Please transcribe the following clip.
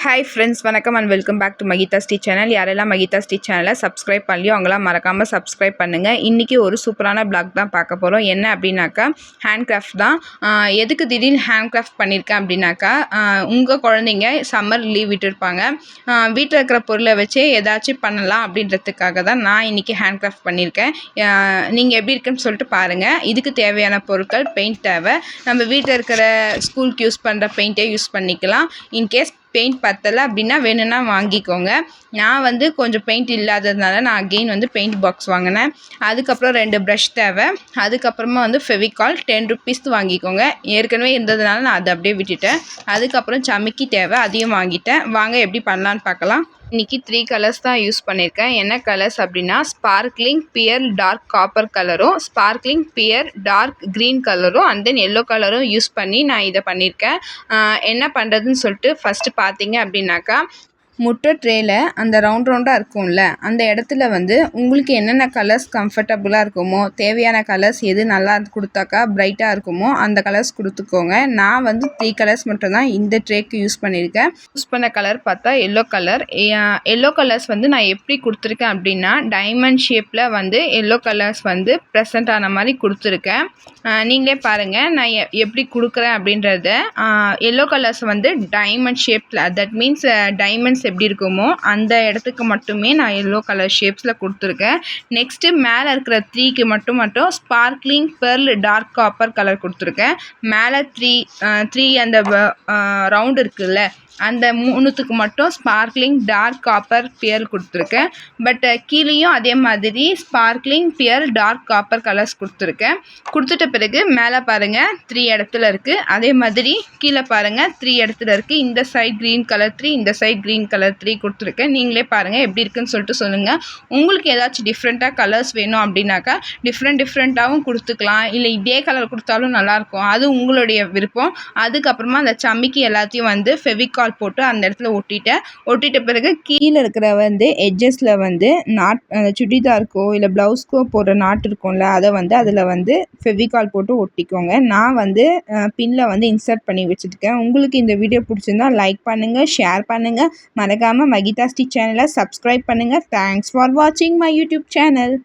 Hi friends, வணக்கம் and welcome back to Mahitha stitch channel. யாரெல்லாம் Mahitha stitch சேனலை சப்ஸ்கிரைப் பண்ணலையோ அவங்களாம் மறக்காமல் சப்ஸ்கிரைப் பண்ணுங்கள். இன்றைக்கி ஒரு சூப்பரான பிளாக் தான் பார்க்க போகிறோம். என்ன அப்படின்னாக்கா ஹேண்ட் கிராஃப்ட் தான். எதுக்கு திடீர்னு ஹேண்ட் கிராஃப்ட் பண்ணியிருக்கேன் அப்படின்னாக்கா, உங்கள் குழந்தைங்க சம்மர் லீவ் விட்டுருப்பாங்க, வீட்டில் இருக்கிற பொருளை வச்சே ஏதாச்சும் பண்ணலாம் அப்படின்றதுக்காக தான் நான் இன்றைக்கி ஹேண்ட் கிராஃப்ட் பண்ணியிருக்கேன். நீங்கள் எப்படி இருக்குன்னு சொல்லிட்டு பாருங்கள். இதுக்கு தேவையான பொருட்கள் பெயிண்ட் தேவை. நம்ம வீட்டில் இருக்கிற ஸ்கூலுக்கு யூஸ் பண்ணுற பெயிண்ட்டே யூஸ் பண்ணிக்கலாம். இன்கேஸ் பெயிண்ட் பத்தலை அப்படின்னா வேணும்னா வாங்கிக்கோங்க. நான் கொஞ்சம் பெயிண்ட் இல்லாததுனால நான் அகெயின் பெயிண்ட் பாக்ஸ் வாங்கினேன். அதுக்கப்புறம் 2 ப்ரஷ் தேவை. அதுக்கப்புறமா ஃபெவிகால் 10 ருபீஸ் வாங்கிக்கோங்க. ஏற்கனவே இருந்ததுனால நான் அதை அப்படியே விட்டுட்டேன். அதுக்கப்புறம் சமிக்கி தேவை, அதையும் வாங்கிட்டேன். வாங்க எப்படி பண்ணலான்னு பார்க்கலாம். இன்றைக்கி 3 கலர்ஸ் தான் யூஸ் பண்ணியிருக்கேன். என்ன கலர்ஸ் அப்படின்னா ஸ்பார்க்லிங் பியர் டார்க் காப்பர் கலரும், ஸ்பார்க்லிங் பியர் டார்க் க்ரீன் கலரும், அண்ட் தென் எல்லோ கலரும் யூஸ் பண்ணி நான் இதை பண்ணியிருக்கேன். என்ன பண்ணுறதுன்னு சொல்லிட்டு ஃபஸ்ட்டு பார்த்தீங்க அப்படின்னாக்கா, முட்டை ட்ரேயில் அந்த ரவுண்டாக இருக்கும்ல, அந்த இடத்துல உங்களுக்கு என்னென்ன கலர்ஸ் கம்ஃபர்டபுளாக இருக்குமோ, தேவையான கலர்ஸ் எது நல்லா கொடுத்தாக்கா பிரைட்டாக இருக்குமோ அந்த கலர்ஸ் கொடுத்துக்கோங்க. நான் 3 கலர்ஸ் மட்டும்தான் இந்த ட்ரேக்கு யூஸ் பண்ணியிருக்கேன். யூஸ் பண்ண கலர் பார்த்தா எல்லோ கலர். எல்லோ கலர்ஸ் நான் எப்படி கொடுத்துருக்கேன் அப்படின்னா, டைமண்ட் ஷேப்பில் எல்லோ கலர்ஸ் ப்ரெசென்ட் ஆன மாதிரி கொடுத்துருக்கேன். நீங்களே பாருங்கள் நான் எப்படி கொடுக்குறேன் அப்படின்றத. எல்லோ கலர்ஸ் டைமண்ட் ஷேப்பில், தட் மீன்ஸ் டைமண்ட்ஸ் எப்படி இருக்குமோ அந்த இடத்துக்கு மட்டுமே நான் எல்லோ கலர் ஷேப்ஸில் கொடுத்துருக்கேன். நெக்ஸ்ட்டு மேலே இருக்கிற 3க்கு மட்டும் sparkling pearl dark copper colour கொடுத்துருக்கேன். மேலே 3 அந்த ரவுண்டு இருக்குல்ல, அந்த 3த்துக்கு மட்டும் ஸ்பார்க்லிங் டார்க் காப்பர் பியர் கொடுத்துருக்கேன். பட் கீழேயும் அதே மாதிரி sparkling pearl dark copper colours கொடுத்துருக்கேன். கொடுத்துட்ட பிறகு மேலே பாருங்கள் 3 இடத்துல இருக்குது. அதே மாதிரி கீழே பாருங்கள் 3 இடத்துல இருக்குது. இந்த சைட் க்ரீன் கலர் 3, இந்த சைட் க்ரீன் கலர் 3 கொடுத்துருக்கேன். நீங்களே பாருங்கள் எப்படி இருக்குன்னு சொல்லிட்டு சொல்லுங்கள். உங்களுக்கு ஏதாச்சும் டிஃப்ரெண்ட்டாக கலர்ஸ் வேணும் அப்படின்னாக்கா டிஃப்ரெண்ட்டாகவும் கொடுத்துக்கலாம். இல்லை இதே கலர் கொடுத்தாலும் நல்லாயிருக்கும். அது உங்களுடைய விருப்பம். அதுக்கப்புறமா அந்த சமிக்கி எல்லாத்தையும் ஃபெவிகால் போட்டு அந்த இடத்துல ஒட்டிட்ட பிறகு கீழே இருக்கிற எட்ஜஸில் நாட், சுடிதாருக்கோ இல்லை ப்ளவுஸ்க்கோ போடுற நாட் இருக்கும்ல, அதை அதில் ஃபெவிகால் போட்டு ஒட்டிக்கோங்க. நான் பின்னில் இன்சர்ட் பண்ணி வச்சுருக்கேன். உங்களுக்கு இந்த வீடியோ பிடிச்சிருந்தா லைக் பண்ணுங்கள், ஷேர் பண்ணுங்கள், மறக்காமல் மகிதா ஸ்டிச் சேனலை சப்ஸ்கிரைப் பண்ணுங்கள். தேங்க்ஸ் ஃபார் வாட்சிங் மை யூடியூப் சேனல்.